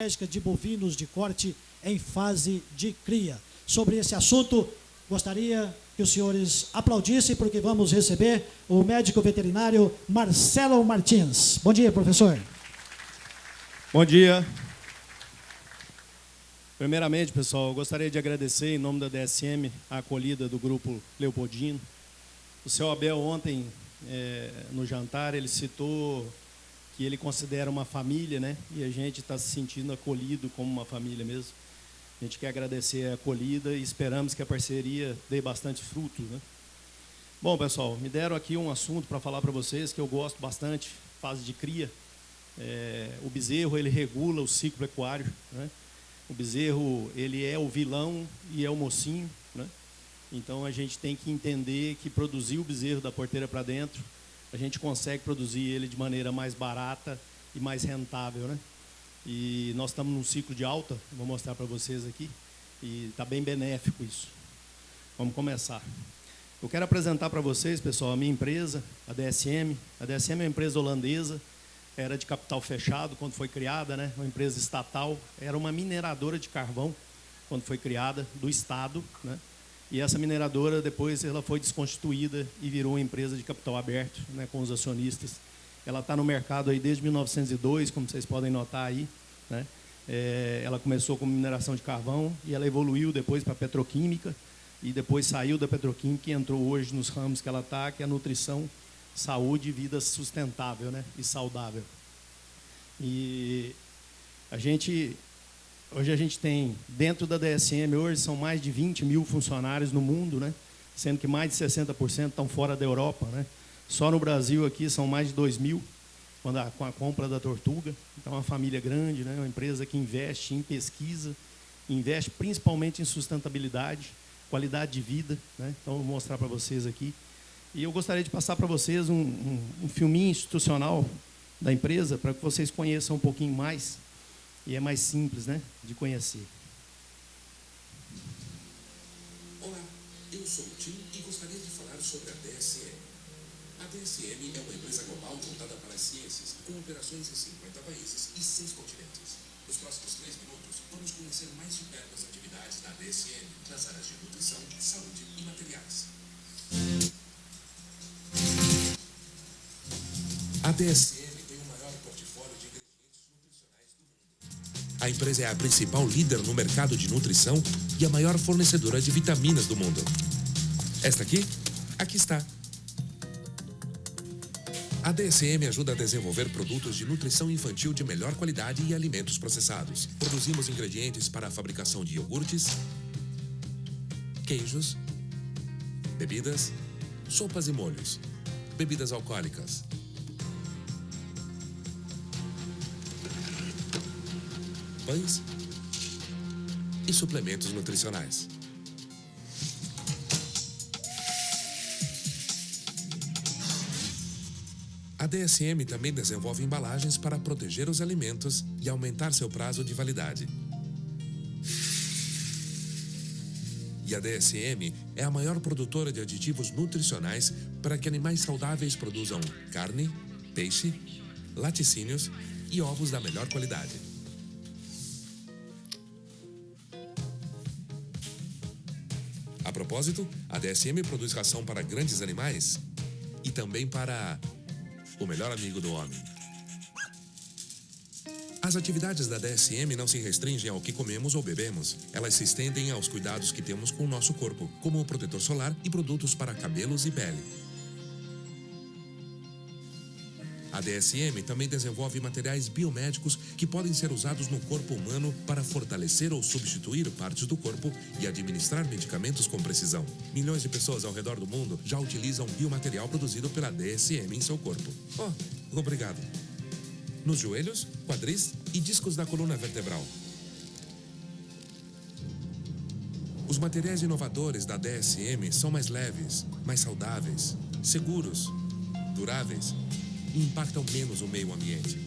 de bovinos de corte em fase de cria. Sobre esse assunto, gostaria que os senhores aplaudissem, porque vamos receber o médico veterinário Marcelo Martins. Bom dia, professor. Bom dia. Primeiramente, pessoal, eu gostaria de agradecer, em nome da DSM, a acolhida do Grupo Leopoldino. O seu Abel, ontem, no jantar, ele citou que ele considera uma família, né? E a gente está se sentindo acolhido como uma família mesmo. A gente quer agradecer a acolhida e esperamos que a parceria dê bastante frutos, né? Bom, pessoal, me deram aqui um assunto para falar para vocês que eu gosto bastante, fase de cria. O bezerro, ele regula o ciclo equário, né? O bezerro, ele é o vilão e é o mocinho, né? Então, a gente tem que entender que produzir o bezerro da porteira para dentro, a gente consegue produzir ele de maneira mais barata e mais rentável, né? E nós estamos num ciclo de alta, vou mostrar para vocês aqui, e está bem benéfico isso. Vamos começar. Eu quero apresentar para vocês, pessoal, a minha empresa, a DSM. A DSM é uma empresa holandesa, era de capital fechado quando foi criada, né? Uma empresa estatal, era uma mineradora de carvão quando foi criada, do Estado, né? E essa mineradora, depois, ela foi desconstituída e virou uma empresa de capital aberto, né, com os acionistas. Ela está no mercado aí desde 1902, como vocês podem notar aí, né? Ela começou com mineração de carvão e ela evoluiu depois para a petroquímica e depois saiu da petroquímica e entrou hoje nos ramos que ela está, que é a nutrição, saúde e vida sustentável, né, e saudável. E hoje a gente tem, dentro da DSM, hoje são mais de 20 mil funcionários no mundo, né? Sendo que mais de 60% estão fora da Europa, né? Só no Brasil aqui são mais de 2 mil, com a compra da Tortuga. Então, é uma família grande, né? Uma empresa que investe em pesquisa, investe principalmente em sustentabilidade, qualidade de vida, né? Então, eu vou mostrar para vocês aqui. E eu gostaria de passar para vocês um filminho institucional da empresa, para que vocês conheçam um pouquinho mais. E é mais simples, né, de conhecer. Olá, eu sou o Tim e gostaria de falar sobre a DSM. A DSM é uma empresa global voltada para as ciências, com operações em 50 países e 6 continentes. Nos próximos 3 minutos, vamos conhecer mais de perto as atividades da DSM nas áreas de nutrição, saúde e materiais. A DSM tem o maior portfólio de ingredientes nutricionais do mundo. A empresa é a principal líder no mercado de nutrição e a maior fornecedora de vitaminas do mundo. Esta aqui está. A DSM ajuda a desenvolver produtos de nutrição infantil de melhor qualidade e alimentos processados. Produzimos ingredientes para a fabricação de iogurtes, queijos, bebidas, sopas e molhos, bebidas alcoólicas, pães e suplementos nutricionais. A DSM também desenvolve embalagens para proteger os alimentos e aumentar seu prazo de validade. E a DSM é a maior produtora de aditivos nutricionais para que animais saudáveis produzam carne, peixe, laticínios e ovos da melhor qualidade. A propósito, a DSM produz ração para grandes animais e também para o melhor amigo do homem. As atividades da DSM não se restringem ao que comemos ou bebemos. Elas se estendem aos cuidados que temos com o nosso corpo, como o protetor solar e produtos para cabelos e pele. A DSM também desenvolve materiais biomédicos que podem ser usados no corpo humano para fortalecer ou substituir partes do corpo e administrar medicamentos com precisão. Milhões de pessoas ao redor do mundo já utilizam biomaterial produzido pela DSM em seu corpo. Oh, obrigado. Nos joelhos, quadris e discos da coluna vertebral. Os materiais inovadores da DSM são mais leves, mais saudáveis, seguros, duráveis e impactam menos o meio ambiente.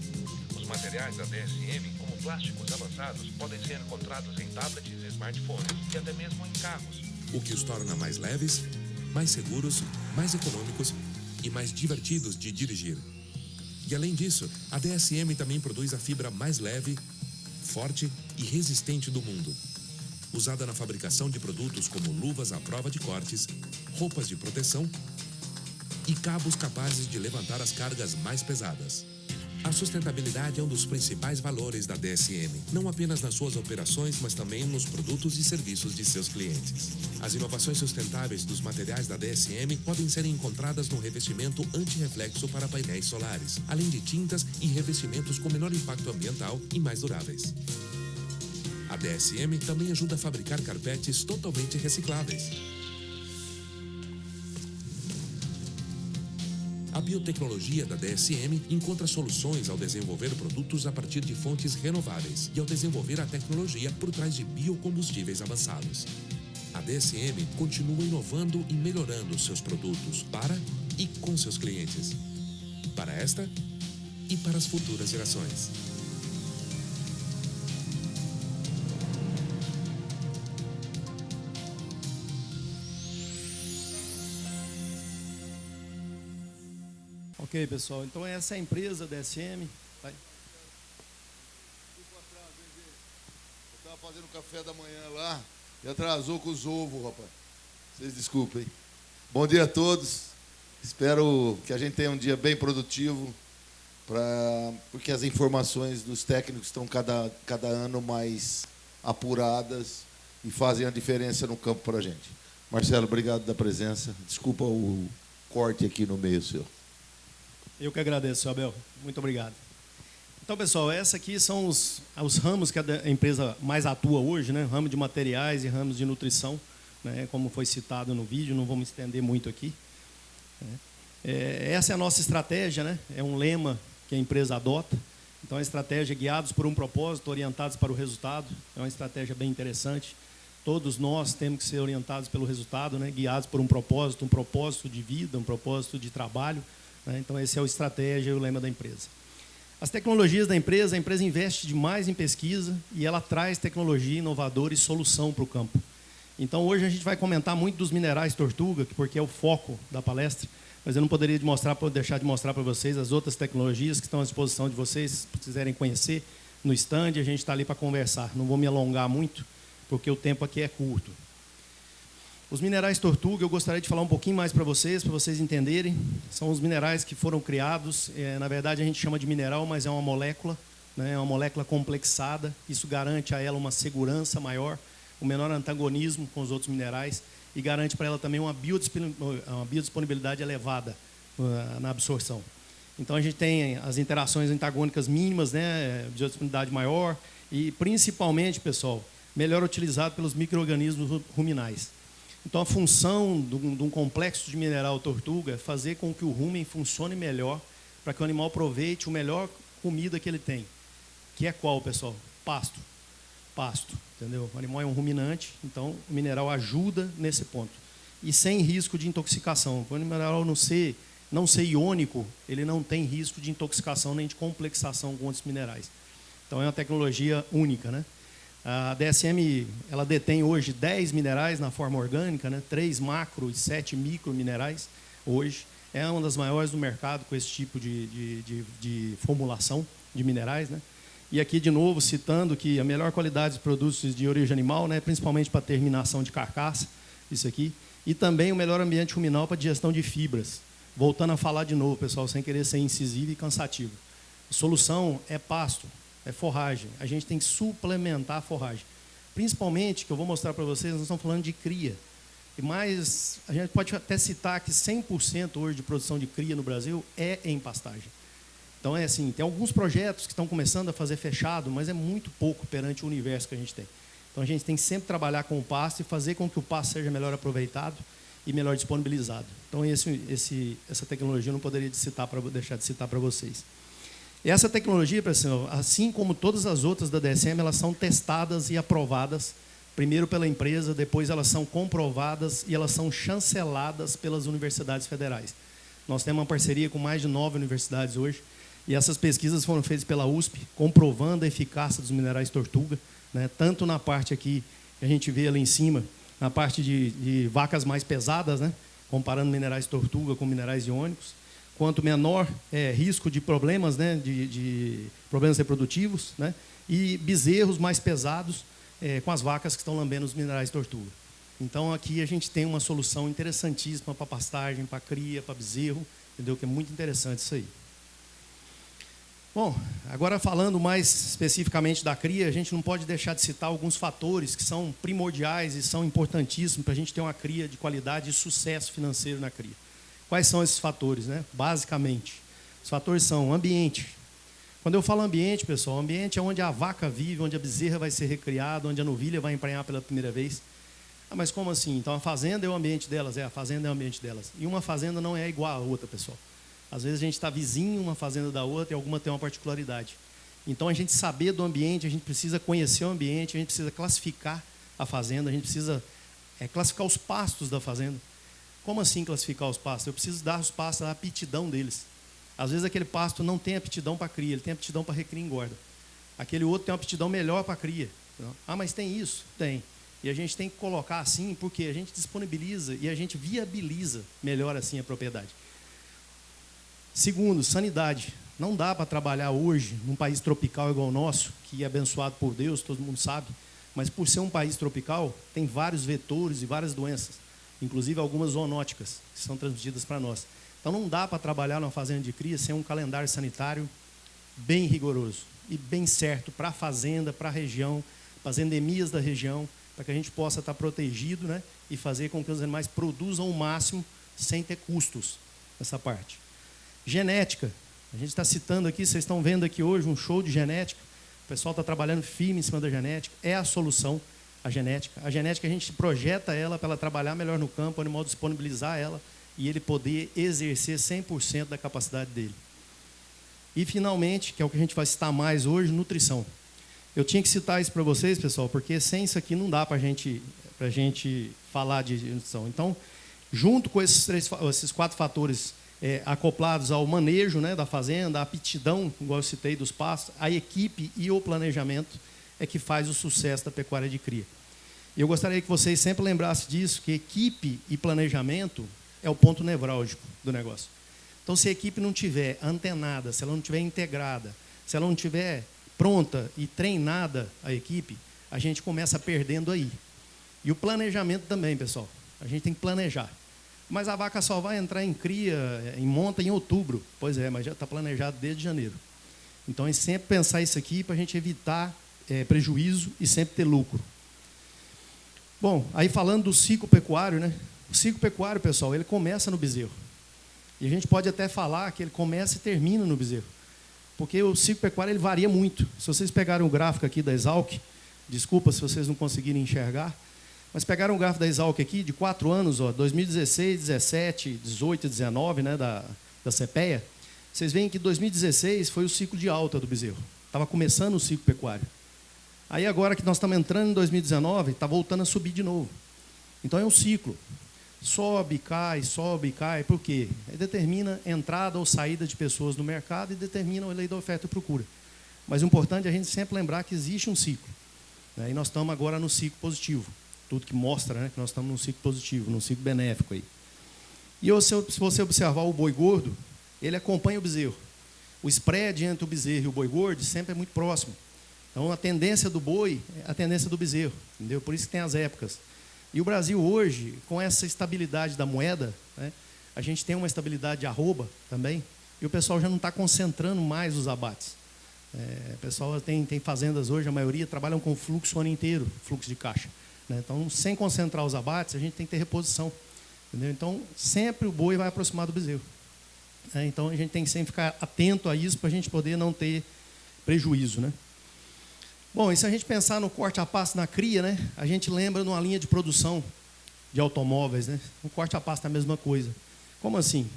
Os materiais da DSM, como plásticos avançados, podem ser encontrados em tablets e smartphones e até mesmo em carros, o que os torna mais leves, mais seguros, mais econômicos e mais divertidos de dirigir. E além disso, a DSM também produz a fibra mais leve, forte e resistente do mundo. Usada na fabricação de produtos como luvas à prova de cortes, roupas de proteção e cabos capazes de levantar as cargas mais pesadas. A sustentabilidade é um dos principais valores da DSM, não apenas nas suas operações, mas também nos produtos e serviços de seus clientes. As inovações sustentáveis dos materiais da DSM podem ser encontradas no revestimento anti-reflexo para painéis solares, além de tintas e revestimentos com menor impacto ambiental e mais duráveis. A DSM também ajuda a fabricar carpetes totalmente recicláveis. A biotecnologia da DSM encontra soluções ao desenvolver produtos a partir de fontes renováveis e ao desenvolver a tecnologia por trás de biocombustíveis avançados. A DSM continua inovando e melhorando seus produtos para e com seus clientes, para esta e para as futuras gerações. Ok, pessoal, então essa é a empresa DSM. Vai. Eu estava fazendo café da manhã lá e atrasou com os ovos, rapaz. Vocês desculpem. Bom dia a todos. Espero que a gente tenha um dia bem produtivo, porque as informações dos técnicos estão cada ano mais apuradas e fazem a diferença no campo para a gente. Marcelo, obrigado da presença. Desculpa o corte aqui no meio, senhor. Eu que agradeço, Abel. Muito obrigado. Então, pessoal, essa aqui são os ramos que a empresa mais atua hoje, né? Ramo de materiais e ramos de nutrição, né? Como foi citado no vídeo, não vamos estender muito aqui. Essa é a nossa estratégia, né? É um lema que a empresa adota. Então, a estratégia é guiados por um propósito, orientados para o resultado. É uma estratégia bem interessante. Todos nós temos que ser orientados pelo resultado, né? Guiados por um propósito de vida, um propósito de trabalho. Então, esse é a estratégia e o lema da empresa. As tecnologias da empresa, a empresa investe demais em pesquisa e ela traz tecnologia inovadora e solução para o campo. Então, hoje a gente vai comentar muito dos minerais tortuga, porque é o foco da palestra, mas eu não poderia deixar de mostrar para vocês as outras tecnologias que estão à disposição de vocês, se quiserem conhecer no stand, a gente está ali para conversar. Não vou me alongar muito, porque o tempo aqui é curto. Os minerais tortuga, eu gostaria de falar um pouquinho mais para vocês entenderem. São os minerais que foram criados, na verdade a gente chama de mineral, mas é uma molécula, né? É uma molécula complexada. Isso garante a ela uma segurança maior, um menor antagonismo com os outros minerais e garante para ela também uma biodisponibilidade elevada na absorção. Então a gente tem as interações antagônicas mínimas, né? Biodisponibilidade maior e principalmente, pessoal, melhor utilizado pelos micro-organismos ruminais. Então, a função de um complexo de mineral tortuga é fazer com que o rumen funcione melhor para que o animal aproveite a melhor comida que ele tem. Que é qual, pessoal? Pasto. Pasto, entendeu? O animal é um ruminante, então o mineral ajuda nesse ponto. E sem risco de intoxicação. Quando o mineral não ser iônico, ele não tem risco de intoxicação nem de complexação com outros minerais. Então, é uma tecnologia única, né? A DSM ela detém hoje 10 minerais na forma orgânica, né? 3 macro e 7 micro minerais hoje. É uma das maiores do mercado com esse tipo de formulação de minerais, né? E aqui, de novo, citando que a melhor qualidade dos produtos de origem animal, né? Principalmente para terminação de carcaça, isso aqui. E também o melhor ambiente ruminal para digestão de fibras. Voltando a falar de novo, pessoal, sem querer ser incisivo e cansativo. A solução é pasto. É forragem. A gente tem que suplementar a forragem. Principalmente, que eu vou mostrar para vocês, nós estamos falando de cria. Mas a gente pode até citar que 100% hoje de produção de cria no Brasil é em pastagem. Então, é assim, tem alguns projetos que estão começando a fazer fechado, mas é muito pouco perante o universo que a gente tem. Então, a gente tem que sempre trabalhar com o pasto e fazer com que o pasto seja melhor aproveitado e melhor disponibilizado. Então, essa tecnologia eu não poderia deixar de citar para vocês. E essa tecnologia, pessoal, assim como todas as outras da DSM, elas são testadas e aprovadas, primeiro pela empresa, depois elas são comprovadas e elas são chanceladas pelas universidades federais. Nós temos uma parceria com mais de 9 universidades hoje, e essas pesquisas foram feitas pela USP, comprovando a eficácia dos minerais tortuga, né? Tanto na parte aqui, que a gente vê ali em cima, na parte de vacas mais pesadas, né? Comparando minerais tortuga com minerais iônicos, quanto menor risco de problemas, né, de problemas reprodutivos, né, e bezerros mais pesados com as vacas que estão lambendo os minerais de tortuga. Então, aqui a gente tem uma solução interessantíssima para pastagem, para cria, para bezerro, entendeu? Que é muito interessante isso aí. Bom, agora falando mais especificamente da cria, a gente não pode deixar de citar alguns fatores que são primordiais e são importantíssimos para a gente ter uma cria de qualidade e sucesso financeiro na cria. Quais são esses fatores, né? Basicamente, os fatores são ambiente. Quando eu falo ambiente, pessoal, ambiente é onde a vaca vive, onde a bezerra vai ser recriada, onde a novilha vai emprenhar pela primeira vez. Ah, mas como assim? Então a fazenda é o ambiente delas? A fazenda é o ambiente delas. E uma fazenda não é igual a outra, pessoal. Às vezes a gente está vizinho uma fazenda da outra e alguma tem uma particularidade. Então a gente saber do ambiente, a gente precisa conhecer o ambiente, a gente precisa classificar a fazenda, a gente precisa classificar os pastos da fazenda. Como assim classificar os pastos? Eu preciso dar os pastos a aptidão deles. Às vezes aquele pasto não tem aptidão para cria, ele tem aptidão para recria e engorda. Aquele outro tem uma aptidão melhor para cria. Ah, mas tem isso? Tem. E a gente tem que colocar assim, porque a gente disponibiliza e a gente viabiliza melhor assim a propriedade. Segundo, sanidade. Não dá para trabalhar hoje num país tropical igual o nosso, que é abençoado por Deus, todo mundo sabe, mas por ser um país tropical, tem vários vetores e várias doenças, inclusive algumas zoonóticas, que são transmitidas para nós. Então não dá para trabalhar numa fazenda de cria sem um calendário sanitário bem rigoroso e bem certo para a fazenda, para a região, para as endemias da região, para que a gente possa estar protegido, né, e fazer com que os animais produzam o máximo sem ter custos nessa parte. Genética. A gente está citando aqui, vocês estão vendo aqui hoje um show de genética. O pessoal está trabalhando firme em cima da genética. É a solução, a genética. A genética a gente projeta ela para ela trabalhar melhor no campo, o animal disponibilizar ela e ele poder exercer 100% da capacidade dele. E, finalmente, que é o que a gente vai citar mais hoje, nutrição. Eu tinha que citar isso para vocês, pessoal, porque sem isso aqui não dá para a gente falar de nutrição. Então, junto com esses 4 fatores acoplados ao manejo, né, da fazenda, a aptidão, igual eu citei, dos pastos, a equipe e o planejamento é que faz o sucesso da pecuária de cria. E eu gostaria que vocês sempre lembrassem disso, que equipe e planejamento é o ponto nevrálgico do negócio. Então, se a equipe não estiver antenada, se ela não estiver integrada, se ela não estiver pronta e treinada a equipe, a gente começa perdendo aí. E o planejamento também, pessoal. A gente tem que planejar. Mas a vaca só vai entrar em cria, em monta em outubro. Pois é, mas já está planejado desde janeiro. Então, é sempre pensar isso aqui para a gente evitar prejuízo e sempre ter lucro. Bom, aí falando do ciclo pecuário, né? O ciclo pecuário, pessoal, ele começa no bezerro. E a gente pode até falar que ele começa e termina no bezerro. Porque o ciclo pecuário ele varia muito. Se vocês pegarem o gráfico aqui da Exalc, desculpa se vocês não conseguirem enxergar, mas pegaram o gráfico da Exalc aqui, de 4 anos, ó, 2016, 17, 18 e 19, né, da CPEA, vocês veem que 2016 foi o ciclo de alta do bezerro. Estava começando o ciclo pecuário. Aí agora que nós estamos entrando em 2019, está voltando a subir de novo. Então é um ciclo. Sobe, cai, por quê? Ele determina entrada ou saída de pessoas no mercado e determina a lei da oferta e procura. Mas o importante é a gente sempre lembrar que existe um ciclo. Né? E nós estamos agora no ciclo positivo. Tudo que mostra, né, que nós estamos num ciclo positivo, num ciclo benéfico aí. E se você observar o boi gordo, ele acompanha o bezerro. O spread entre o bezerro e o boi gordo sempre é muito próximo. Então, a tendência do boi é a tendência do bezerro, entendeu? Por isso que tem as épocas. E o Brasil hoje, com essa estabilidade da moeda, né, a gente tem uma estabilidade de arroba também, e o pessoal já não está concentrando mais os abates. O pessoal tem fazendas hoje, a maioria trabalham com fluxo o ano inteiro, fluxo de caixa. Né? Então, sem concentrar os abates, a gente tem que ter reposição. Entendeu? Então, sempre o boi vai aproximar do bezerro. Então, a gente tem que sempre ficar atento a isso para a gente poder não ter prejuízo. Né? Bom, e se a gente pensar no corte a pasto na cria, né, a gente lembra de uma linha de produção de automóveis. Né? O corte a pasto é a mesma coisa. Como assim?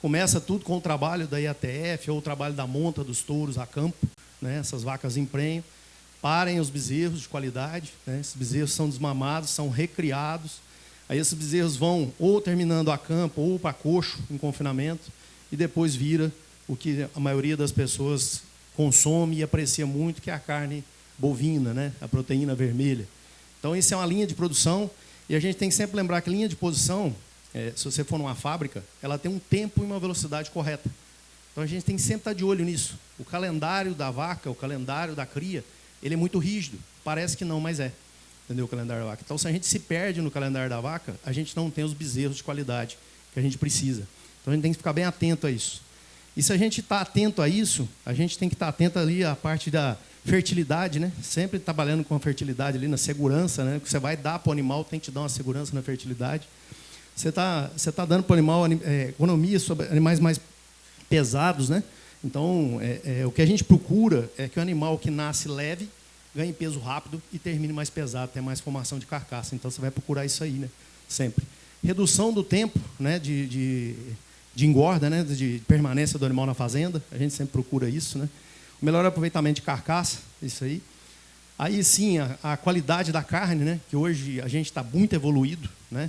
Começa tudo com o trabalho da IATF ou o trabalho da monta dos touros a campo. Né? Essas vacas emprenham, parem os bezerros de qualidade. Né? Esses bezerros são desmamados, são recriados. Aí esses bezerros vão ou terminando a campo ou para coxo, em confinamento, e depois vira o que a maioria das pessoas consome e aprecia muito, que é a carne bovina, né? A proteína vermelha. Então, isso é uma linha de produção, e a gente tem que sempre lembrar que a linha de produção, se você for numa fábrica, ela tem um tempo e uma velocidade correta. Então, a gente tem que sempre estar de olho nisso. O calendário da vaca, o calendário da cria, ele é muito rígido. Parece que não, mas é. Entendeu? O calendário da vaca. Então, se a gente se perde no calendário da vaca, a gente não tem os bezerros de qualidade que a gente precisa. Então, a gente tem que ficar bem atento a isso. E se a gente está atento a isso, a gente tem que estar atento ali à parte da fertilidade, né? Sempre trabalhando com a fertilidade ali, na segurança, né? O que você vai dar para o animal tem que te dar uma segurança na fertilidade. Você tá dando para o animal economia sobre animais mais pesados, né? Então, o que a gente procura é que o animal que nasce leve ganhe peso rápido e termine mais pesado, tenha mais formação de carcaça. Então, você vai procurar isso aí, né? Sempre. Redução do tempo, né? De engorda, né? De permanência do animal na fazenda. A gente sempre procura isso, né? O melhor aproveitamento de carcaça, isso aí. Aí, sim, a qualidade da carne, né? Que hoje a gente está muito evoluído, né?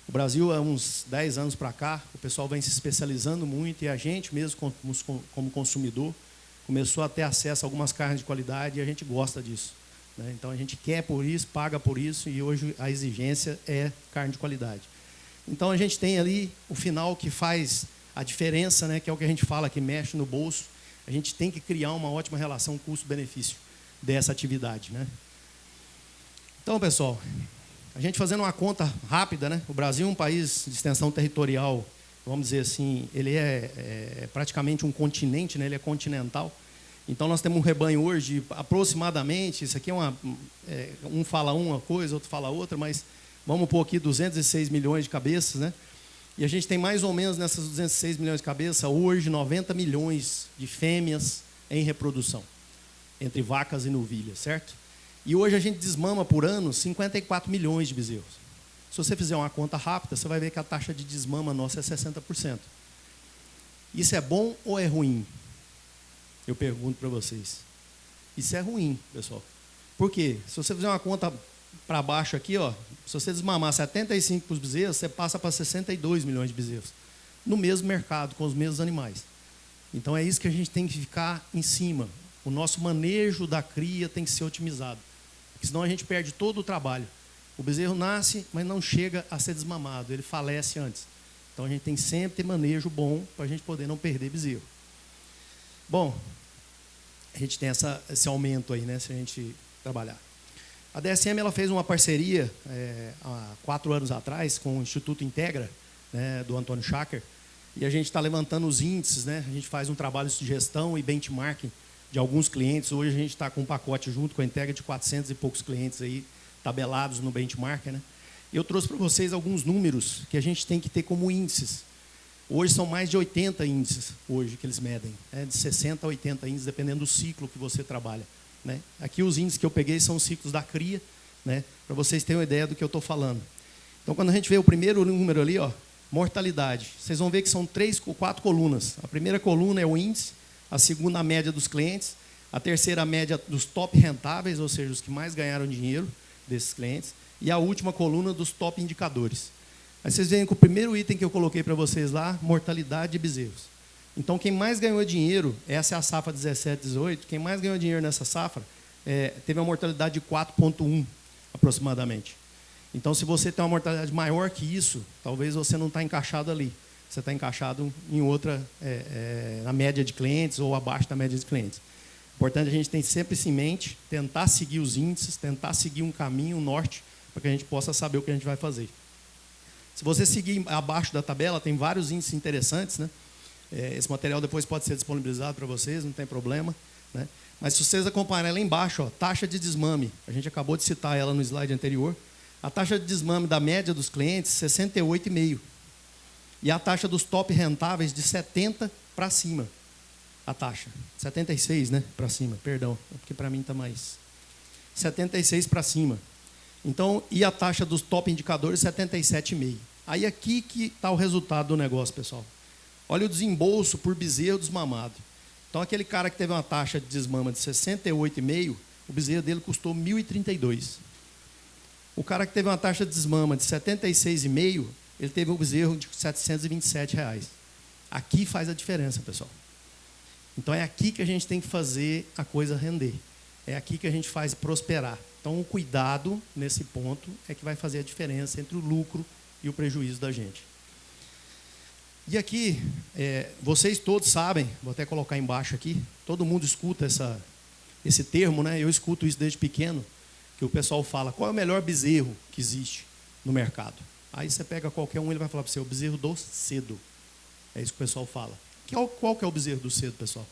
O Brasil, há uns 10 anos para cá, o pessoal vem se especializando muito e a gente mesmo, como consumidor, começou a ter acesso a algumas carnes de qualidade e a gente gosta disso, né? Então, a gente quer por isso, paga por isso e hoje a exigência é carne de qualidade. Então, a gente tem ali o final que faz a diferença, né? Que é o que a gente fala, que mexe no bolso. A gente tem que criar uma ótima relação custo-benefício dessa atividade, né? Então, pessoal, a gente fazendo uma conta rápida, né? O Brasil é um país de extensão territorial, vamos dizer assim, ele é praticamente um continente, né? Ele é continental. Então, nós temos um rebanho hoje, aproximadamente, isso aqui um fala uma coisa, outro fala outra, mas vamos pôr aqui 206 milhões de cabeças, né? E a gente tem mais ou menos nessas 206 milhões de cabeças, hoje, 90 milhões de fêmeas em reprodução, entre vacas e novilhas, certo? E hoje a gente desmama por ano 54 milhões de bezerros. Se você fizer uma conta rápida, você vai ver que a taxa de desmama nossa é 60%. Isso é bom ou é ruim? Eu pergunto para vocês. Isso é ruim, pessoal. Por quê? Se você fizer uma conta para baixo aqui, ó, se você desmamar 75 para os bezerros, você passa para 62 milhões de bezerros. No mesmo mercado, com os mesmos animais. Então é isso que a gente tem que ficar em cima. O nosso manejo da cria tem que ser otimizado. Porque senão a gente perde todo o trabalho. O bezerro nasce, mas não chega a ser desmamado, ele falece antes. Então a gente tem que sempre ter manejo bom para a gente poder não perder bezerro. Bom, a gente tem esse aumento aí, né, se a gente trabalhar. A DSM ela fez uma parceria há 4 anos atrás com o Instituto Integra, né, do Antônio Schacker, e a gente está levantando os índices, né, a gente faz um trabalho de gestão e benchmarking de alguns clientes. Hoje a gente está com um pacote junto com a Integra de 400 e poucos clientes aí, tabelados no benchmark, né? Eu trouxe para vocês alguns números que a gente tem que ter como índices. Hoje são mais de 80 índices hoje que eles medem, de 60 a 80 índices, dependendo do ciclo que você trabalha, né? Aqui os índices que eu peguei são os ciclos da cria, né? Para vocês terem uma ideia do que eu estou falando. Então, quando a gente vê o primeiro número ali, ó, mortalidade, vocês vão ver que são 3 ou 4 colunas. A primeira coluna é o índice, a segunda a média dos clientes, a terceira a média dos top rentáveis, ou seja, os que mais ganharam dinheiro desses clientes, e a última coluna dos top indicadores. Aí vocês veem que o primeiro item que eu coloquei para vocês lá, mortalidade de bezerros. Então, quem mais ganhou dinheiro, essa é a safra 17, 18, quem mais ganhou dinheiro nessa safra teve uma mortalidade de 4,1 aproximadamente. Então, se você tem uma mortalidade maior que isso, talvez você não está encaixado ali. Você está encaixado em outra, na média de clientes ou abaixo da média de clientes. Importante a gente ter sempre isso em mente, tentar seguir os índices, tentar seguir um caminho, um norte, para que a gente possa saber o que a gente vai fazer. Se você seguir abaixo da tabela, tem vários índices interessantes, né? Esse material depois pode ser disponibilizado para vocês, não tem problema, né? Mas se vocês acompanharem lá embaixo, ó, taxa de desmame, a gente acabou de citar ela no slide anterior, a taxa de desmame da média dos clientes, 68,5%. E a taxa dos top rentáveis de 70 para cima. A taxa. 76, né? Para cima, perdão. Porque para mim está mais. 76 para cima. Então, e a taxa dos top indicadores, 77,5. Aí aqui que está o resultado do negócio, pessoal. Olha o desembolso por bezerro desmamado. Então, aquele cara que teve uma taxa de desmama de 68,5, o bezerro dele custou 1.032. O cara que teve uma taxa de desmama de 76,5, ele teve um bezerro de R$ 727. Aqui faz a diferença, pessoal. Então, é aqui que a gente tem que fazer a coisa render. É aqui que a gente faz prosperar. Então, o cuidado nesse ponto é que vai fazer a diferença entre o lucro e o prejuízo da gente. E aqui, vocês todos sabem, vou até colocar embaixo aqui, todo mundo escuta esse termo, né? Eu escuto isso desde pequeno, que o pessoal fala, qual é o melhor bezerro que existe no mercado? Aí você pega qualquer um, ele vai falar para você, o bezerro do cedo. É isso que o pessoal fala. Qual que é o bezerro do cedo, pessoal?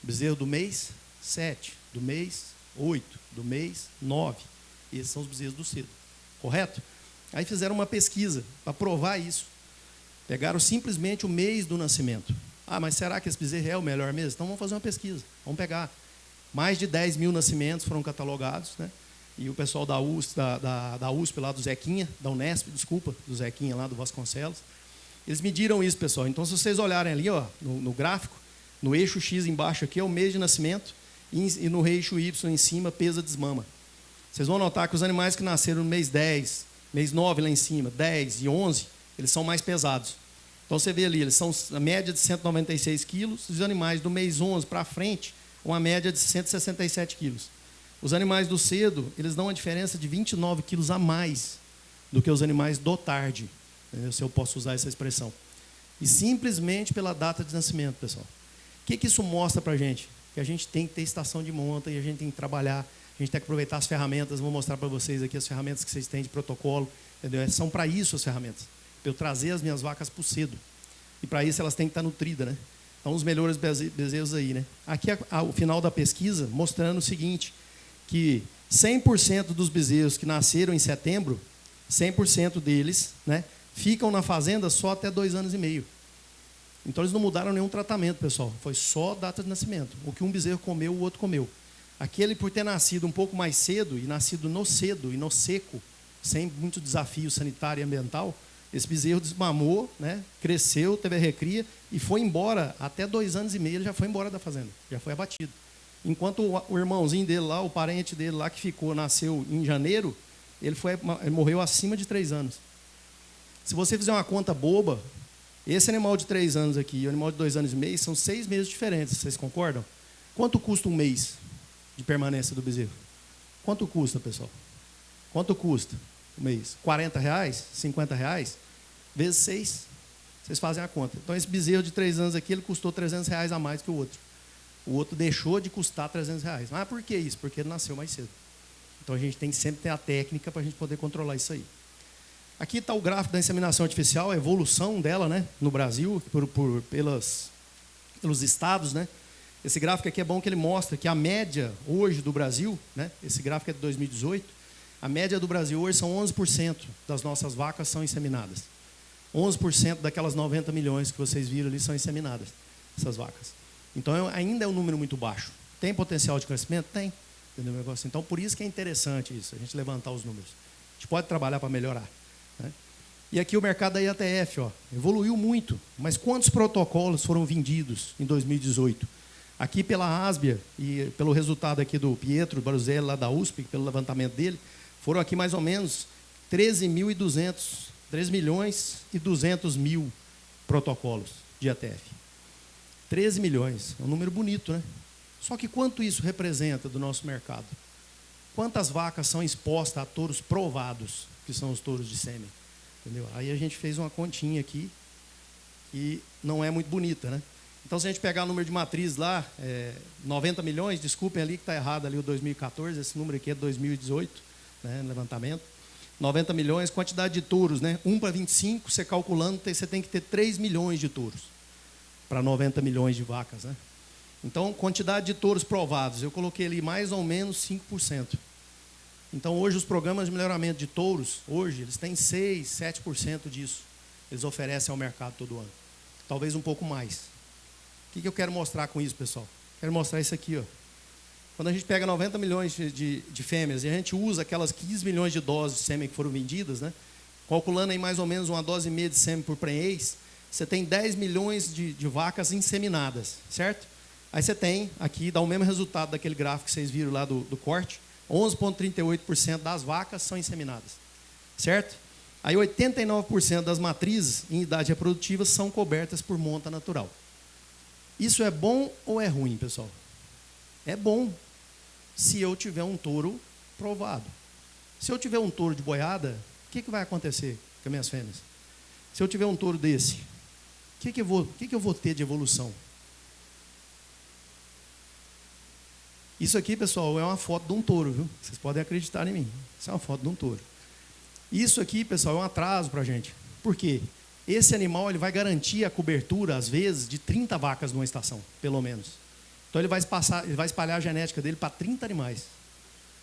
O bezerro do mês 7, do mês 8, do mês 9. Esses são os bezerros do cedo, correto? Aí fizeram uma pesquisa para provar isso. Pegaram simplesmente o mês do nascimento. Ah, mas será que esse bezerro é o melhor mesmo? Então vamos fazer uma pesquisa. Vamos pegar. Mais de 10 mil nascimentos foram catalogados, né? E o pessoal da USP, lá do Zequinha, da Unesp, desculpa, do Zequinha lá do Vasconcelos, eles mediram isso, pessoal. Então, se vocês olharem ali, ó, no gráfico, no eixo X embaixo aqui é o mês de nascimento e no eixo Y em cima, peso de desmama. Vocês vão notar que os animais que nasceram no mês 10, mês 9 lá em cima, 10 e 11, eles são mais pesados. Então, você vê ali, eles são a média de 196 quilos, os animais do mês 11 para frente, uma média de 167 quilos. Os animais do cedo, eles dão uma diferença de 29 quilos a mais do que os animais do tarde, se eu posso usar essa expressão. E simplesmente pela data de nascimento, pessoal. O que isso mostra para a gente? Que a gente tem que ter estação de monta e a gente tem que trabalhar, a gente tem que aproveitar as ferramentas. Vou mostrar para vocês aqui as ferramentas que vocês têm de protocolo. Entendeu? São para isso as ferramentas, para eu trazer as minhas vacas para o cedo. E para isso elas têm que estar nutridas, né? Então, os melhores bezerros aí, né? Aqui o final da pesquisa mostrando o seguinte, que 100% dos bezerros que nasceram em setembro, 100% deles, né, ficam na fazenda só até 2 anos e meio. Então, eles não mudaram nenhum tratamento, pessoal. Foi só data de nascimento. O que um bezerro comeu, o outro comeu. Aquele, por ter nascido um pouco mais cedo, e nascido no cedo e no seco, sem muito desafio sanitário e ambiental, esse bezerro desmamou, né, cresceu, teve a recria e foi embora. Até 2 anos e meio ele já foi embora da fazenda, já foi abatido. Enquanto o irmãozinho dele lá, o parente dele lá que ficou, nasceu em janeiro, ele morreu acima de 3 anos. Se você fizer uma conta boba, esse animal de 3 anos aqui e o animal de 2 anos e meio são 6 meses diferentes, vocês concordam? Quanto custa um mês de permanência do bezerro? Quanto custa, pessoal? Quanto custa um mês? R$40? R$50? Vezes 6. Vocês fazem a conta. Então, esse bezerro de 3 anos aqui, ele custou R$300 a mais que o outro. O outro deixou de custar R$300. Mas por que isso? Porque ele nasceu mais cedo. Então, a gente tem que sempre ter a técnica para a gente poder controlar isso aí. Aqui está o gráfico da inseminação artificial, a evolução dela, né, no Brasil, pelos estados, né? Esse gráfico aqui é bom que ele mostra que a média hoje do Brasil, né, esse gráfico é de 2018, a média do Brasil hoje são 11% das nossas vacas são inseminadas. 11% daquelas 90 milhões que vocês viram ali são inseminadas, essas vacas. Então, ainda é um número muito baixo. Tem potencial de crescimento? Tem. Entendeu? Então, por isso que é interessante isso, a gente levantar os números. A gente pode trabalhar para melhorar, né? E aqui o mercado da IATF, ó, evoluiu muito. Mas quantos protocolos foram vendidos em 2018? Aqui pela Asbia e pelo resultado aqui do Pietro Baruzelli, lá da USP, pelo levantamento dele, foram aqui mais ou menos 13 milhões e 200 mil protocolos de IATF. 13 milhões, é um número bonito, né? Só que quanto isso representa do nosso mercado? Quantas vacas são expostas a touros provados, que são os touros de sêmen? Entendeu? Aí a gente fez uma continha aqui, que não é muito bonita, né? Então, se a gente pegar o número de matriz lá, 90 milhões, desculpem ali que está errado ali o 2014, esse número aqui é 2018, né, levantamento. 90 milhões, quantidade de touros, né? 1 para 25, você calculando, você tem que ter 3 milhões de touros para 90 milhões de vacas, né? Então, quantidade de touros provados, eu coloquei ali mais ou menos 5%. Então, hoje, os programas de melhoramento de touros, hoje, eles têm 6%, 7% disso. Eles oferecem ao mercado todo ano. Talvez um pouco mais. O que eu quero mostrar com isso, pessoal? Quero mostrar isso aqui, ó. Quando a gente pega 90 milhões de fêmeas e a gente usa aquelas 15 milhões de doses de sêmen que foram vendidas, né? Calculando aí mais ou menos uma dose e meia de sêmen por prenhez, você tem 10 milhões de vacas inseminadas, certo? Aí você tem, aqui, dá o mesmo resultado daquele gráfico que vocês viram lá do corte, 11,38% das vacas são inseminadas, certo? Aí 89% das matrizes em idade reprodutiva são cobertas por monta natural. Isso é bom ou é ruim, pessoal? É bom se eu tiver um touro provado. Se eu tiver um touro de boiada, o que vai acontecer com as minhas fêmeas? Se eu tiver um touro desse, que eu vou ter de evolução? Isso aqui, pessoal, é uma foto de um touro, viu? Vocês podem acreditar em mim. Isso é uma foto de um touro. Isso aqui, pessoal, é um atraso para a gente. Por quê? Esse animal ele vai garantir a cobertura, às vezes, de 30 vacas numa estação, pelo menos. Então ele vai espalhar a genética dele para 30 animais.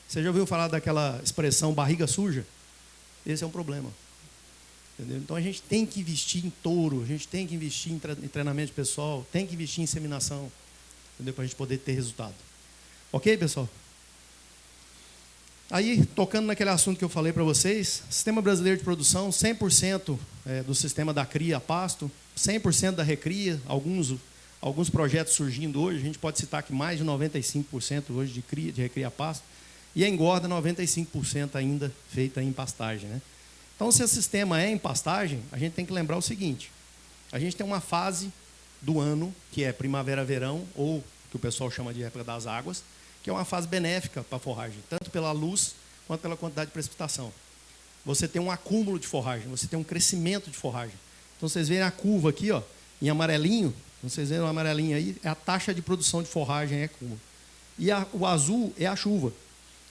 Você já ouviu falar daquela expressão barriga suja? Esse é um problema. Entendeu? Então a gente tem que investir em touro, a gente tem que investir em treinamento de pessoal, tem que investir em inseminação, entendeu? Para a gente poder ter resultado. Ok, pessoal? Aí, tocando naquele assunto que eu falei para vocês, Sistema Brasileiro de Produção, 100% do sistema da cria a pasto, 100% da recria, alguns projetos surgindo hoje, a gente pode citar que mais de 95% hoje de recria a pasto, e a engorda 95% ainda feita em pastagem, né? Então, se o sistema é em pastagem, a gente tem que lembrar o seguinte, a gente tem uma fase do ano, que é primavera-verão, ou que o pessoal chama de época das águas, que é uma fase benéfica para a forragem, tanto pela luz quanto pela quantidade de precipitação. Você tem um acúmulo de forragem, você tem um crescimento de forragem. Então, vocês veem a curva aqui, ó, em amarelinho, vocês veem o amarelinho aí, é a taxa de produção de forragem, é acúmulo. E o azul é a chuva.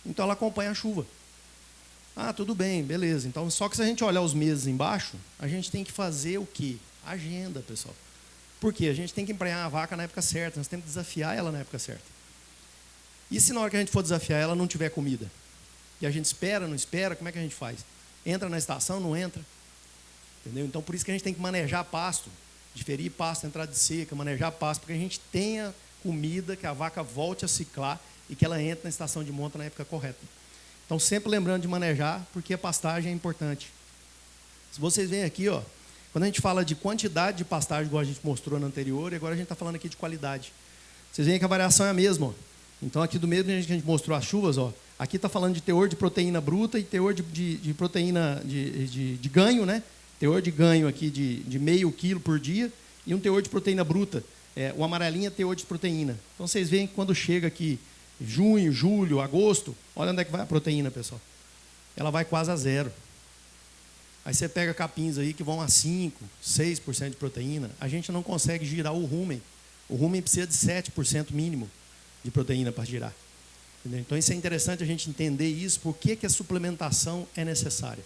Então, ela acompanha a chuva. Ah, tudo bem, beleza. Então, só que se a gente olhar os meses embaixo, a gente tem que fazer o quê? Agenda, pessoal. Por quê? A gente tem que emprenhar a vaca na época certa, nós temos que desafiar ela na época certa. E se na hora que a gente for desafiar ela não tiver comida? E a gente espera, não espera, como é que a gente faz? Entra na estação, não entra? Entendeu? Então, por isso que a gente tem que manejar pasto, diferir pasto, entrada de seca, manejar pasto, para que a gente tenha comida, que a vaca volte a ciclar e que ela entre na estação de monta na época correta. Então, sempre lembrando de manejar, porque a pastagem é importante. Se vocês veem aqui, ó, quando a gente fala de quantidade de pastagem, igual a gente mostrou no anterior, e agora a gente está falando aqui de qualidade. Vocês veem que a variação é a mesma, ó. Então, aqui do mesmo jeito que a gente mostrou as chuvas, ó, aqui está falando de teor de proteína bruta e teor de proteína de ganho, né? Teor de ganho aqui de meio quilo por dia e um teor de proteína bruta. O amarelinho é teor de proteína. Então, vocês veem que quando chega aqui junho, julho, agosto, olha onde é que vai a proteína, pessoal. Ela vai quase a zero. Aí você pega capins aí que vão a 5%, 6% de proteína. A gente não consegue girar o rumen. O rumen precisa de 7% mínimo de proteína para girar. Entendeu? Então, isso é interessante a gente entender isso, por que a suplementação é necessária.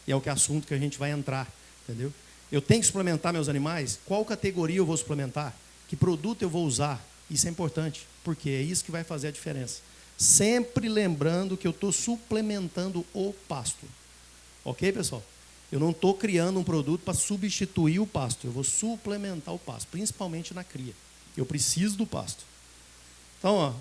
E é o assunto que a gente vai entrar. Entendeu? Eu tenho que suplementar meus animais? Qual categoria eu vou suplementar? Que produto eu vou usar? Isso é importante, porque é isso que vai fazer a diferença. Sempre lembrando que eu estou suplementando o pasto. Ok, pessoal? Eu não estou criando um produto para substituir o pasto. Eu vou suplementar o pasto, principalmente na cria. Eu preciso do pasto. Então, ó,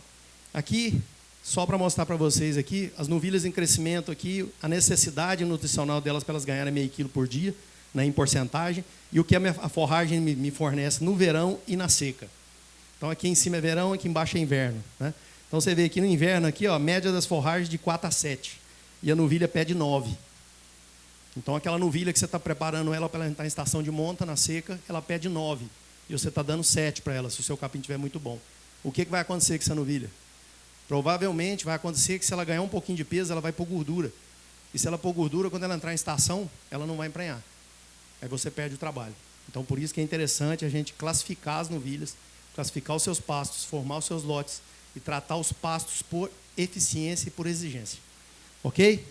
aqui, só para mostrar para vocês aqui, as novilhas em crescimento aqui, a necessidade nutricional delas para elas ganharem meio quilo por dia, né, em porcentagem, e o que a forragem me fornece no verão e na seca. Então, aqui em cima é verão, aqui embaixo é inverno. Né? Então, você vê aqui no inverno, aqui, ó, a média das forragens de 4 a 7, e a novilha pede 9. Então, aquela novilha que você está preparando ela para ela entrar em estação de monta, na seca, ela pede 9, e você está dando 7 para ela, se o seu capim estiver muito bom. O que vai acontecer com essa novilha? Provavelmente vai acontecer que se ela ganhar um pouquinho de peso, ela vai pôr gordura. E se ela pôr gordura, quando ela entrar em estação, ela não vai emprenhar. Aí você perde o trabalho. Então, por isso que é interessante a gente classificar as novilhas, classificar os seus pastos, formar os seus lotes e tratar os pastos por eficiência e por exigência. Ok?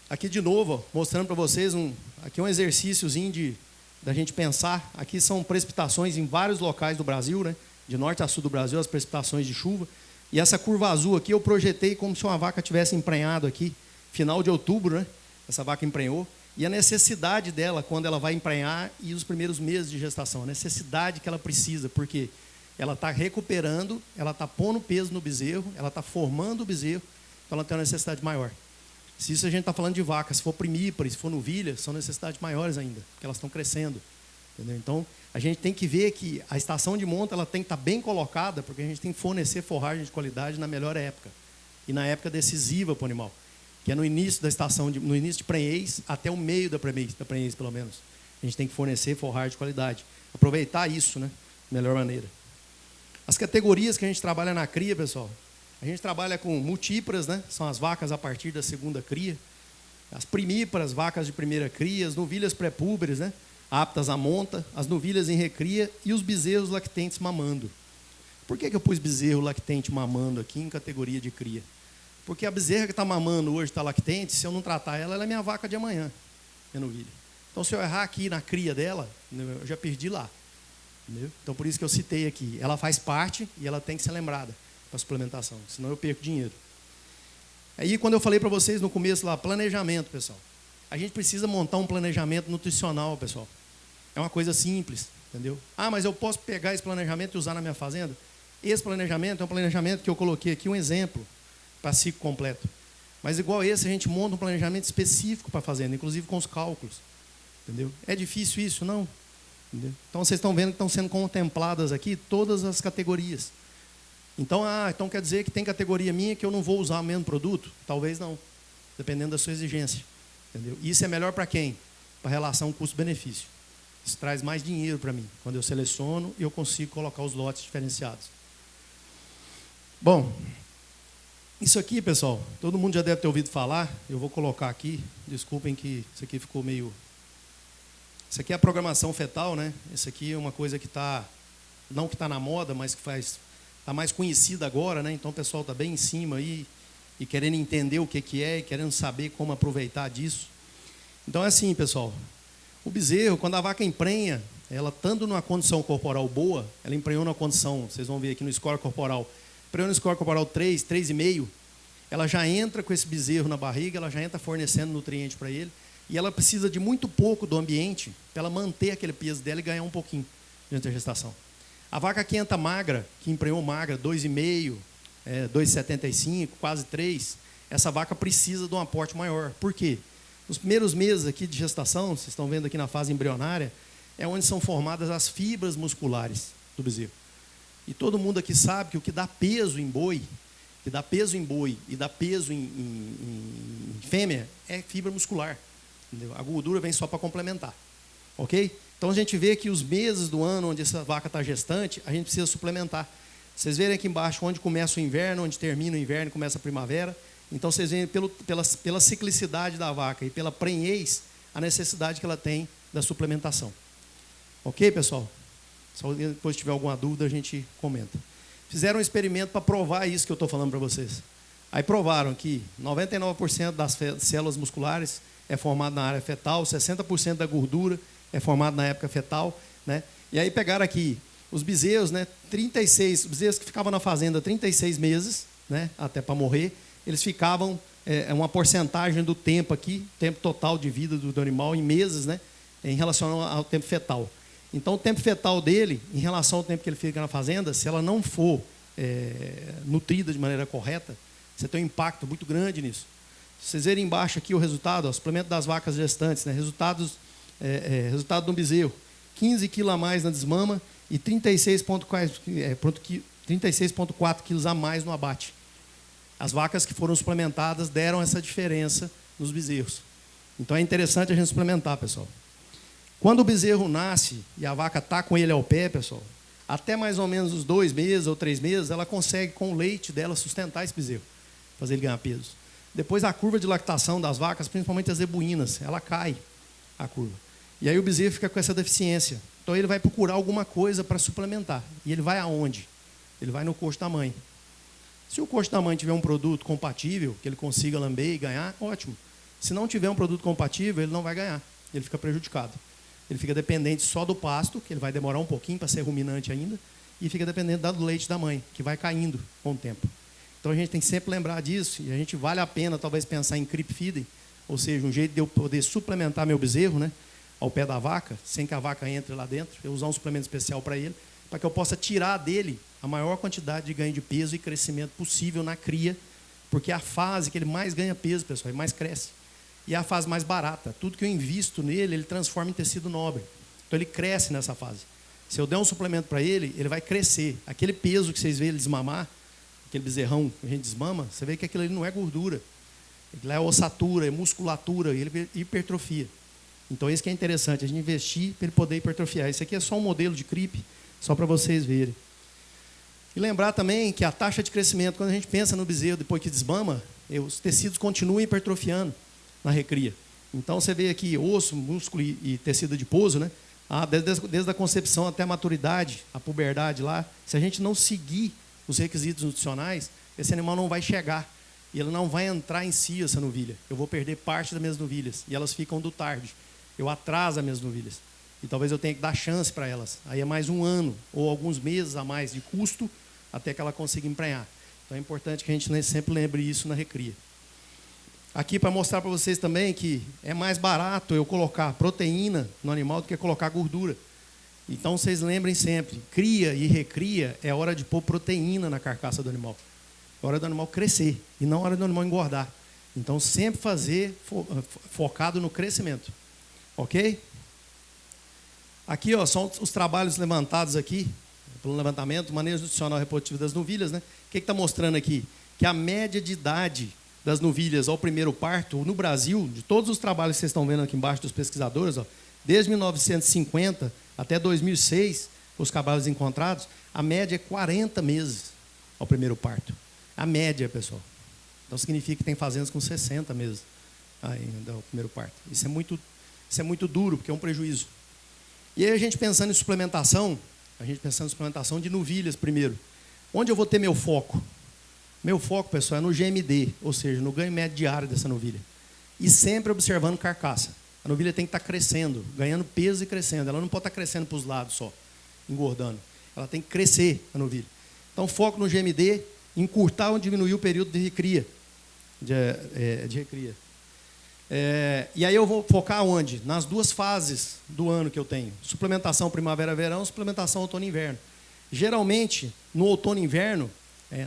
Aqui de novo, ó, mostrando para vocês aqui um exercíciozinho da gente pensar. Aqui são precipitações em vários locais do Brasil, né? De norte a sul do Brasil, as precipitações de chuva. E essa curva azul aqui eu projetei como se uma vaca tivesse emprenhado aqui, final de outubro, né? Essa vaca emprenhou. E a necessidade dela, quando ela vai emprenhar, e os primeiros meses de gestação, a necessidade que ela precisa, porque ela está recuperando, ela está pondo peso no bezerro, ela está formando o bezerro, então ela tem uma necessidade maior. Se isso a gente está falando de vaca, se for primípara, se for novilha, são necessidades maiores ainda, porque elas estão crescendo. Entendeu? Então, a gente tem que ver que a estação de monta ela tem que estar bem colocada, porque a gente tem que fornecer forragem de qualidade na melhor época. E na época decisiva para o animal, que é no início da estação, no início de prenhez até o meio da prenhez, pelo menos. A gente tem que fornecer forragem de qualidade. Aproveitar isso, né? Da melhor maneira. As categorias que a gente trabalha na cria, pessoal, a gente trabalha com multíparas, né? São as vacas a partir da segunda cria. As primíparas, vacas de primeira cria, as novilhas pré-púberes, né? aptas à monta, as novilhas em recria e os bezerros lactentes mamando. Por que eu pus bezerro lactente mamando aqui em categoria de cria? Porque a bezerra que está mamando hoje, está lactente, se eu não tratar ela, ela é minha vaca de amanhã, minha novilha. Então, se eu errar aqui na cria dela, eu já perdi lá. Entendeu? Então, por isso que eu citei aqui. Ela faz parte e ela tem que ser lembrada para suplementação, senão eu perco dinheiro. Aí, quando eu falei para vocês no começo lá, planejamento, pessoal. A gente precisa montar um planejamento nutricional, pessoal. É uma coisa simples, entendeu? Ah, mas eu posso pegar esse planejamento e usar na minha fazenda? Esse planejamento é um planejamento que eu coloquei aqui, um exemplo para ciclo completo. Mas igual esse, a gente monta um planejamento específico para a fazenda, inclusive com os cálculos. Entendeu? É difícil isso? Não. Entendeu? Então, vocês estão vendo que estão sendo contempladas aqui todas as categorias. Então, então quer dizer que tem categoria minha que eu não vou usar o mesmo produto? Talvez não, dependendo da sua exigência. Entendeu? Isso é melhor para quem? Para a relação custo-benefício. Isso traz mais dinheiro para mim. Quando eu seleciono, eu consigo colocar os lotes diferenciados. Bom, isso aqui, pessoal, todo mundo já deve ter ouvido falar. Eu vou colocar aqui. Desculpem que isso aqui ficou meio... Isso aqui é a programação fetal, né? Isso aqui é uma coisa que está... Não que está na moda, mas que está mais conhecida agora, né? Então o pessoal está bem em cima aí e querendo entender o que é e querendo saber como aproveitar disso. Então é assim, pessoal. O bezerro, quando a vaca emprenha, ela estando numa condição corporal boa, ela emprenhou numa condição, vocês vão ver aqui no score corporal, emprenhou no score corporal 3, 3,5, ela já entra com esse bezerro na barriga, ela já entra fornecendo nutriente para ele, e ela precisa de muito pouco do ambiente para ela manter aquele peso dela e ganhar um pouquinho durante a gestação. A vaca que entra magra, que emprenhou magra, 2,5, 2,75, quase 3, essa vaca precisa de um aporte maior. Por quê? Nos primeiros meses aqui de gestação, vocês estão vendo aqui na fase embrionária, é onde são formadas as fibras musculares do bezerro. E todo mundo aqui sabe que o que dá peso em boi, e dá peso em fêmea, é fibra muscular. Entendeu? A gordura vem só para complementar. Ok? Então a gente vê que os meses do ano onde essa vaca está gestante, a gente precisa suplementar. Vocês verem aqui embaixo onde começa o inverno, onde termina o inverno e começa a primavera. Então vocês veem pela ciclicidade da vaca e pela prenhez a necessidade que ela tem da suplementação. Ok, pessoal? Se depois tiver alguma dúvida, a gente comenta. Fizeram um experimento para provar isso que eu estou falando para vocês. Aí provaram que 99% das células musculares é formado na área fetal, 60% da gordura é formado na época fetal, né? E aí pegaram aqui os bezerros, né? 36 bezerros que ficavam na fazenda 36 meses, né? Até para morrer, eles ficavam uma porcentagem do tempo aqui, tempo total de vida do animal em meses, né? Em relação ao tempo fetal. Então o tempo fetal dele, em relação ao tempo que ele fica na fazenda, se ela não for nutrida de maneira correta, você tem um impacto muito grande nisso. Se vocês verem embaixo aqui o resultado, o suplemento das vacas gestantes, né? Resultado do bezerro, 15 quilos a mais na desmama e 36,4 quilos a mais no abate. As vacas que foram suplementadas deram essa diferença nos bezerros. Então é interessante a gente suplementar, pessoal. Quando o bezerro nasce e a vaca está com ele ao pé, pessoal, até mais ou menos os 2 meses ou 3 meses, ela consegue, com o leite dela, sustentar esse bezerro, fazer ele ganhar peso. Depois a curva de lactação das vacas, principalmente as zebuínas, ela cai, a curva. E aí o bezerro fica com essa deficiência. Então ele vai procurar alguma coisa para suplementar. E ele vai aonde? Ele vai no coxo da mãe. Se o coxo da mãe tiver um produto compatível, que ele consiga lamber e ganhar, ótimo. Se não tiver um produto compatível, ele não vai ganhar. Ele fica prejudicado. Ele fica dependente só do pasto, que ele vai demorar um pouquinho para ser ruminante ainda, e fica dependente do leite da mãe, que vai caindo com o tempo. Então a gente tem que sempre lembrar disso, e a gente vale a pena talvez pensar em creep feeding, ou seja, um jeito de eu poder suplementar meu bezerro, né, ao pé da vaca, sem que a vaca entre lá dentro, eu usar um suplemento especial para ele, para que eu possa tirar dele a maior quantidade de ganho de peso e crescimento possível na cria, porque é a fase que ele mais ganha peso, pessoal, e mais cresce. E é a fase mais barata. Tudo que eu invisto nele, ele transforma em tecido nobre. Então ele cresce nessa fase. Se eu der um suplemento para ele, ele vai crescer. Aquele peso que vocês veem ele desmamar, aquele bezerrão que a gente desmama, você vê que aquilo ali não é gordura. Ele é ossatura, é musculatura, ele hipertrofia. Então isso que é interessante, a gente investir para ele poder hipertrofiar. Isso aqui é só um modelo de creep, só para vocês verem. E lembrar também que a taxa de crescimento, quando a gente pensa no bezerro depois que desmama, os tecidos continuam hipertrofiando na recria. Então, você vê aqui osso, músculo e tecido adiposo, né? Desde a concepção até a maturidade, a puberdade lá. Se a gente não seguir os requisitos nutricionais, esse animal não vai chegar. E ele não vai entrar em si, essa novilha. Eu vou perder parte das minhas novilhas. E elas ficam do tarde. Eu atraso as minhas novilhas. E talvez eu tenha que dar chance para elas. Aí é mais um ano ou alguns meses a mais de custo até que ela consiga emprenhar. Então é importante que a gente sempre lembre isso na recria. Aqui para mostrar para vocês também que é mais barato eu colocar proteína no animal do que colocar gordura. Então vocês lembrem sempre, cria e recria é hora de pôr proteína na carcaça do animal. É hora do animal crescer e não é hora do animal engordar. Então sempre fazer focado no crescimento. Ok? Aqui ó, são os trabalhos levantados aqui, pelo levantamento, manejo nutricional reprodutivo das novilhas, né? O que está mostrando aqui? Que a média de idade das novilhas ao primeiro parto, no Brasil, de todos os trabalhos que vocês estão vendo aqui embaixo dos pesquisadores, ó, desde 1950 até 2006, os cavalos encontrados, a média é 40 meses ao primeiro parto. A média, pessoal. Então significa que tem fazendas com 60 meses ainda ao primeiro parto. Isso é muito duro, porque é um prejuízo. E aí a gente pensando em suplementação de novilhas primeiro. Onde eu vou ter meu foco? Meu foco, pessoal, é no GMD, ou seja, no ganho médio diário dessa novilha. E sempre observando carcaça. A novilha tem que estar crescendo, ganhando peso e crescendo. Ela não pode estar crescendo para os lados só, engordando. Ela tem que crescer, a novilha. Então, foco no GMD, encurtar ou diminuir o período de recria. E aí eu vou focar onde? Nas duas fases do ano que eu tenho. Suplementação primavera-verão, suplementação outono-inverno. Geralmente, no outono-inverno,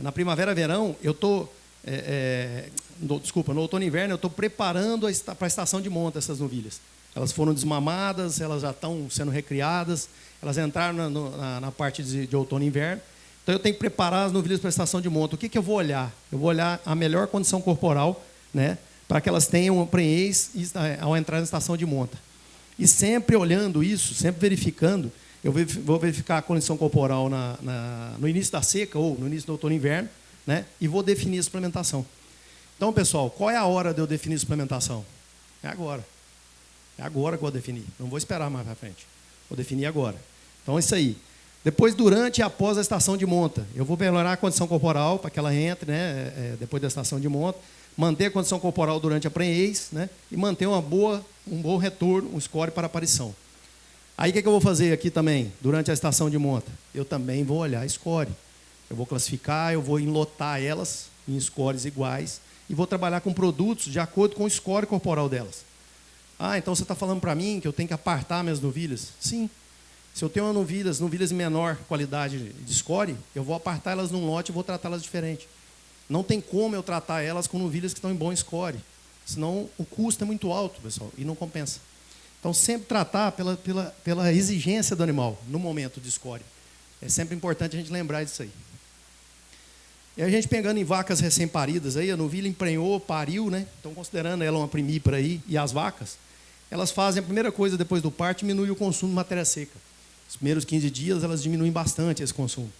na primavera-verão, eu estou... no outono-inverno, eu estou preparando para a estação de monta essas novilhas. Elas foram desmamadas, elas já estão sendo recriadas, elas entraram na parte de outono-inverno. Então, eu tenho que preparar as novilhas para a estação de monta. O que eu vou olhar? Eu vou olhar a melhor condição corporal, né, para que elas tenham prenhez ao entrar na estação de monta. E sempre olhando isso, sempre verificando, eu vou verificar a condição corporal no início da seca ou no início do outono e inverno, né, e vou definir a suplementação. Então, pessoal, qual é a hora de eu definir a suplementação? É agora. É agora que eu vou definir. Não vou esperar mais para frente. Vou definir agora. Então, é isso aí. Depois, durante e após a estação de monta, eu vou melhorar a condição corporal para que ela entre, né, depois da estação de monta, manter a condição corporal durante a prenhez, né, e manter um bom retorno, um score para aparição. Aí, o que eu vou fazer aqui também, durante a estação de monta? Eu também vou olhar score. Eu vou classificar, eu vou enlotar elas em scores iguais e vou trabalhar com produtos de acordo com o score corporal delas. Ah, então você está falando para mim que eu tenho que apartar minhas novilhas? Sim. Se eu tenho novilhas de menor qualidade de score, eu vou apartar elas num lote e vou tratá-las diferente. Não tem como eu tratar elas com novilhas que estão em bom score. Senão o custo é muito alto, pessoal, e não compensa. Então, sempre tratar pela exigência do animal no momento de score. É sempre importante a gente lembrar disso aí. E a gente pegando em vacas recém-paridas, aí, a novilha emprenhou, pariu, né? Então, considerando ela uma primípara aí, e as vacas, elas fazem a primeira coisa depois do parto, diminuir o consumo de matéria seca. Os primeiros 15 dias, elas diminuem bastante esse consumo.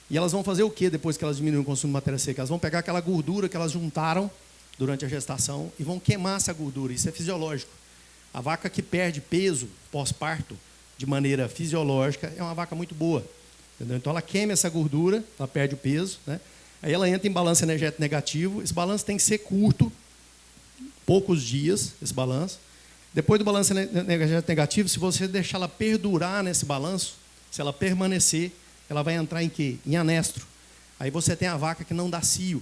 E elas vão fazer o que depois que elas diminuem o consumo de matéria seca? Elas vão pegar aquela gordura que elas juntaram durante a gestação e vão queimar essa gordura. Isso é fisiológico. A vaca que perde peso pós-parto de maneira fisiológica é uma vaca muito boa. Entendeu? Então, ela queima essa gordura, ela perde o peso, né? Aí ela entra em balanço energético negativo. Esse balanço tem que ser curto, poucos dias, esse balanço. Depois do balanço energético negativo, se você deixar ela perdurar nesse balanço, se ela permanecer, ela vai entrar em quê? Em anestro. Aí você tem a vaca que não dá cio,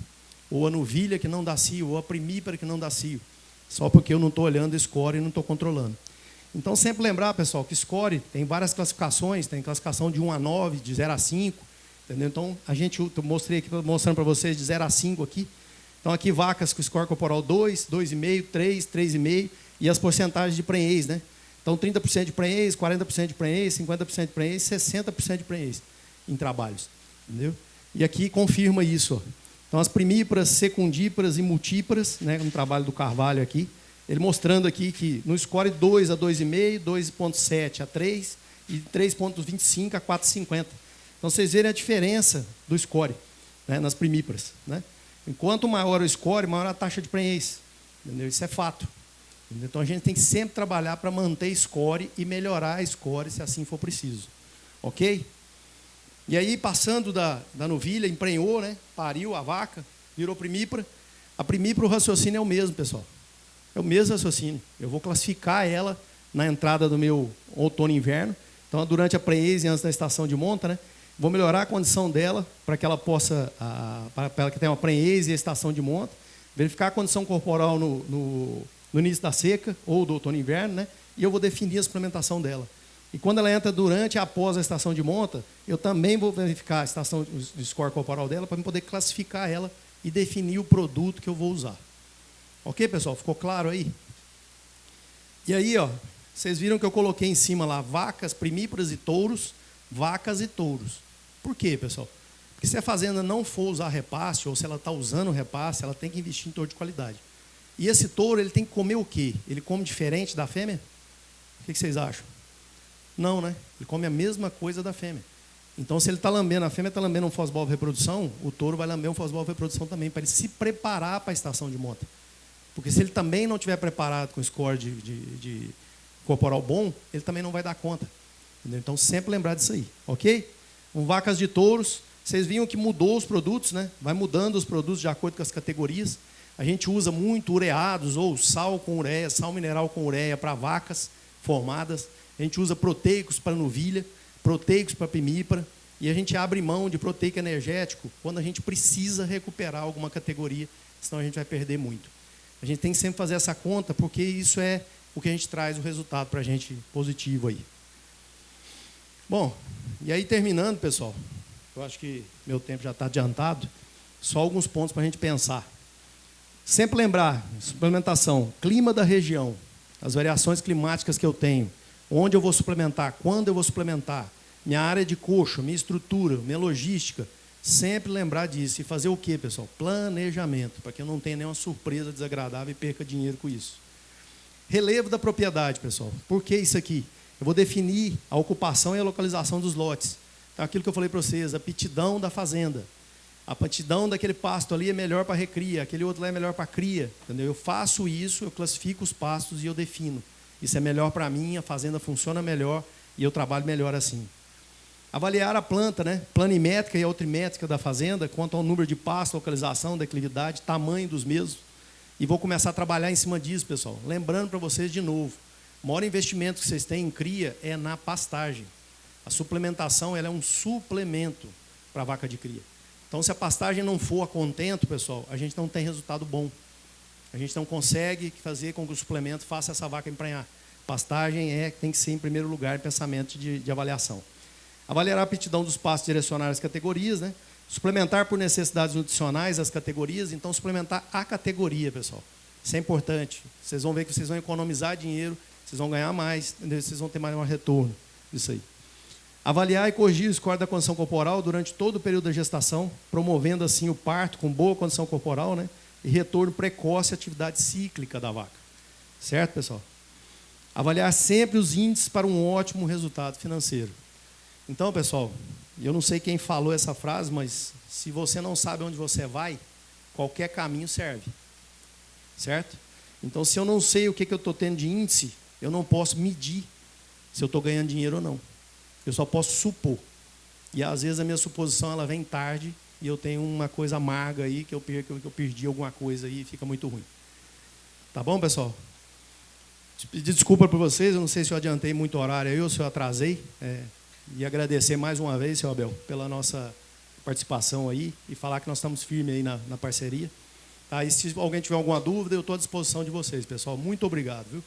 ou a novilha que não dá cio, ou a primípara que não dá cio. Só porque eu não estou olhando o score e não estou controlando. Então, sempre lembrar, pessoal, que score tem várias classificações, tem classificação de 1 a 9, de 0 a 5, entendeu? Então, eu mostrei aqui, mostrando para vocês de 0 a 5 aqui. Então, aqui vacas com score corporal 2, 2,5, 3, 3,5, e as porcentagens de prenhez, né? Então, 30% de prenhez, 40% de prenhez, 50% de prenhez, 60% de prenhez em trabalhos, entendeu? E aqui confirma isso, ó. Então, as primíparas, secundíparas e multíparas, né, no trabalho do Carvalho aqui, ele mostrando aqui que no score 2 a 2,5, 2,7 a 3 e 3,25 a 4,50. Então, vocês verem a diferença do score, né, nas primíparas, né? Enquanto maior o score, maior a taxa de prenhez, entendeu? Isso é fato. Então a gente tem que sempre trabalhar para manter score e melhorar a score se assim for preciso. Ok? E aí, passando da novilha, emprenhou, né? Pariu a vaca, virou primípara. A primípara, o raciocínio é o mesmo, pessoal. É o mesmo raciocínio. Eu vou classificar ela na entrada do meu outono e inverno. Então, durante a pré-eise, antes da estação de monta, né? Vou melhorar a condição dela para que ela possa, para ela que tenha uma pré-eise e a estação de monta. Verificar a condição corporal no início da seca ou do outono e inverno, né? E eu vou definir a suplementação dela. E quando ela entra durante e após a estação de monta, eu também vou verificar a estação de score corporal dela para poder classificar ela e definir o produto que eu vou usar. Ok, pessoal? Ficou claro aí? E aí, ó, vocês viram que eu coloquei em cima lá vacas, primíparas e touros, vacas e touros. Por quê, pessoal? Porque se a fazenda não for usar repasse, ou se ela está usando repasse, ela tem que investir em touro de qualidade. E esse touro, ele tem que comer o quê? Ele come diferente da fêmea? O que vocês acham? Não, né? Ele come a mesma coisa da fêmea. Então, se ele está lambendo, a fêmea está lambendo um fosbol de reprodução, o touro vai lamber um fosbol de reprodução também, para ele se preparar para a estação de monta. Porque se ele também não estiver preparado com score de corporal bom, ele também não vai dar conta. Entendeu? Então, sempre lembrar disso aí, ok? Vacas de touros, vocês viram que mudou os produtos, né? Vai mudando os produtos de acordo com as categorias. A gente usa muito ureados, ou sal com ureia, sal mineral com ureia para vacas formadas. A gente usa proteicos para novilha, proteicos para primípara, e a gente abre mão de proteico energético quando a gente precisa recuperar alguma categoria, senão a gente vai perder muito. A gente tem que sempre fazer essa conta, porque isso é o que a gente traz o resultado para a gente positivo aí. Bom, e aí terminando, pessoal, eu acho que meu tempo já está adiantado, só alguns pontos para a gente pensar. Sempre lembrar, suplementação, clima da região, as variações climáticas que eu tenho, onde eu vou suplementar, quando eu vou suplementar, minha área de coxo, minha estrutura, minha logística, sempre lembrar disso. E fazer o quê, pessoal? Planejamento, para que eu não tenha nenhuma surpresa desagradável e perca dinheiro com isso. Relevo da propriedade, pessoal. Por que isso aqui? Eu vou definir a ocupação e a localização dos lotes. Então, aquilo que eu falei para vocês, a aptidão da fazenda. A aptidão daquele pasto ali é melhor para recria, aquele outro lá é melhor para cria. Entendeu? Eu faço isso, eu classifico os pastos e eu defino. Isso é melhor para mim, a fazenda funciona melhor e eu trabalho melhor assim. Avaliar a planta, né? Planimétrica e altimétrica da fazenda, quanto ao número de pastos, localização, declividade, tamanho dos mesmos. E vou começar a trabalhar em cima disso, pessoal. Lembrando para vocês de novo, o maior investimento que vocês têm em cria é na pastagem. A suplementação ela é um suplemento para a vaca de cria. Então, se a pastagem não for a contento, pessoal, a gente não tem resultado bom. A gente não consegue fazer com que o suplemento faça essa vaca emprenhar. Pastagem tem que ser, em primeiro lugar, em pensamento de avaliação. Avaliar a aptidão dos pastos, direcionar as categorias, né? Suplementar por necessidades nutricionais as categorias. Então, suplementar a categoria, pessoal. Isso é importante. Vocês vão ver que vocês vão economizar dinheiro, vocês vão ganhar mais, entendeu? Vocês vão ter mais um retorno disso aí. Avaliar e corrigir o score da condição corporal durante todo o período da gestação, promovendo assim o parto com boa condição corporal, né? E retorno precoce à atividade cíclica da vaca. Certo, pessoal? Avaliar sempre os índices para um ótimo resultado financeiro. Então, pessoal, eu não sei quem falou essa frase, mas se você não sabe onde você vai, qualquer caminho serve. Certo? Então, se eu não sei o que eu estou tendo de índice, eu não posso medir se eu estou ganhando dinheiro ou não. Eu só posso supor. E, às vezes, a minha suposição ela vem tarde e eu tenho uma coisa amarga aí, que eu perdi alguma coisa aí e fica muito ruim. Tá bom, pessoal? Pedir desculpa para vocês, eu não sei se eu adiantei muito horário aí ou se eu atrasei. E agradecer mais uma vez, seu Abel, pela nossa participação aí e falar que nós estamos firmes aí na parceria. Tá? E se alguém tiver alguma dúvida, eu estou à disposição de vocês, pessoal. Muito obrigado, viu?